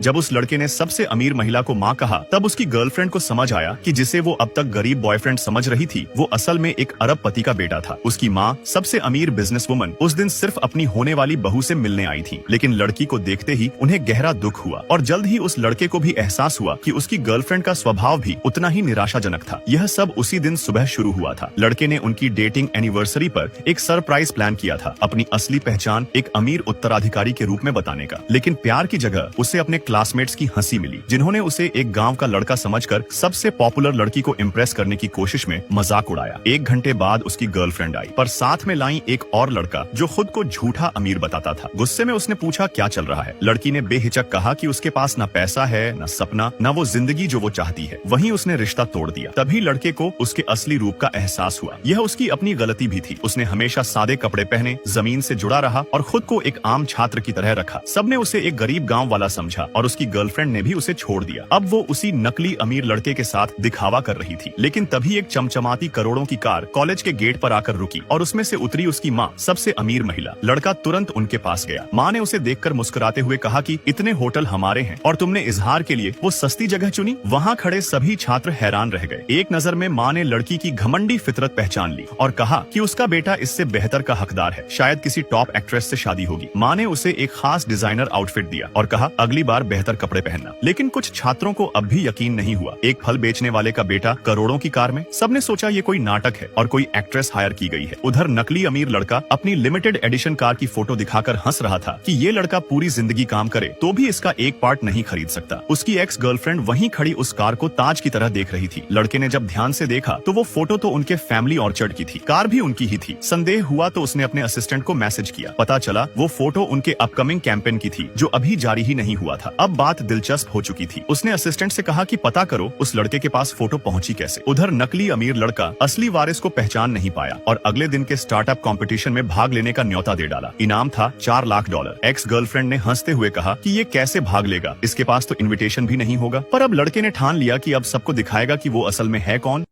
जब उस लड़के ने सबसे अमीर महिला को माँ कहा, तब उसकी गर्लफ्रेंड को समझ आया कि जिसे वो अब तक गरीब बॉयफ्रेंड समझ रही थी, वो असल में एक अरबपति का बेटा था। उसकी माँ सबसे अमीर बिजनेसवुमन उस दिन सिर्फ अपनी होने वाली बहू से मिलने आई थी, लेकिन लड़की को देखते ही उन्हें गहरा दुख हुआ और जल्द ही उस लड़के को भी एहसास हुआ कि उसकी गर्लफ्रेंड का स्वभाव भी उतना ही निराशाजनक था। यह सब उसी दिन सुबह शुरू हुआ था। लड़के ने उनकी डेटिंग एनिवर्सरी पर एक सरप्राइज प्लान किया था, अपनी असली पहचान एक अमीर उत्तराधिकारी के रूप में बताने का। लेकिन प्यार की जगह उसे अपने क्लासमेट्स की हंसी मिली, जिन्होंने उसे एक गांव का लड़का समझकर सबसे पॉपुलर लड़की को इम्प्रेस करने की कोशिश में मजाक उड़ाया। 1 घंटे बाद उसकी गर्लफ्रेंड आई, पर साथ में लाई एक और लड़का जो खुद को झूठा अमीर बताता था। गुस्से में उसने पूछा क्या चल रहा है। लड़की ने बेहिचक कहा कि उसके पास न पैसा है, न सपना, न वो जिंदगी जो वो चाहती है। वहीं उसने रिश्ता तोड़ दिया। तभी लड़के को उसके असली रूप का एहसास हुआ। यह उसकी अपनी गलती भी थी। उसने हमेशा सादे कपड़े पहने, जमीन से जुड़ा रहा और खुद को एक आम छात्र की तरह रखा। सबने उसे एक गरीब गांव वाला समझा और उसकी गर्लफ्रेंड ने भी उसे छोड़ दिया। अब वो उसी नकली अमीर लड़के के साथ दिखावा कर रही थी। लेकिन तभी एक चमचमाती करोड़ों की कार कॉलेज के गेट पर आकर रुकी और उसमें से उतरी उसकी माँ, सबसे अमीर महिला। लड़का तुरंत उनके पास गया। माँ ने उसे देखकर मुस्कुराते हुए कहा कि इतने होटल हमारे हैं और तुमने इजहार के लिए वो सस्ती जगह चुनी। वहाँ खड़े सभी छात्र हैरान रह गए। एक नजर में माँ ने लड़की की घमंडी फितरत पहचान ली और कहा कि उसका बेटा इससे बेहतर का हकदार है, शायद किसी टॉप एक्ट्रेस से शादी होगी। माँ ने उसे एक खास डिजाइनर आउटफिट दिया और कहा अगली बार बेहतर कपड़े पहनना। लेकिन कुछ छात्रों को अब भी यकीन नहीं हुआ। एक फल बेचने वाले का बेटा करोड़ों की कार में। सबने सोचा ये कोई नाटक है और कोई एक्ट्रेस हायर की गई है। उधर नकली अमीर लड़का अपनी लिमिटेड एडिशन कार की फोटो दिखाकर हंस रहा था कि ये लड़का पूरी जिंदगी काम करे तो भी इसका एक पार्ट नहीं खरीद सकता। उसकी एक्स गर्लफ्रेंड वहीं खड़ी उस कार को ताज की तरह देख रही थी। लड़के ने जब ध्यान से देखा तो वो फोटो तो उनके फैमिली ऑर्चर्ड की थी, कार भी उनकी ही थी। संदेह हुआ तो उसने अपने असिस्टेंट को मैसेज किया। पता चला वो फोटो उनके अपकमिंग कैंपेन की थी जो अभी जारी ही नहीं हुआ था। अब बात दिलचस्प हो चुकी थी। उसने असिस्टेंट से कहा कि पता करो उस लड़के के पास फोटो पहुंची कैसे। उधर नकली अमीर लड़का असली वारिस को पहचान नहीं पाया और अगले दिन के स्टार्टअप कंपटीशन में भाग लेने का न्योता दे डाला। इनाम था $4 लाख। एक्स गर्लफ्रेंड ने हंसते हुए कहा कि ये कैसे भाग लेगा, इसके पास तो इनविटेशन भी नहीं होगा। पर अब लड़के ने ठान लिया कि अब सबको दिखाएगा कि वो असल में है कौन।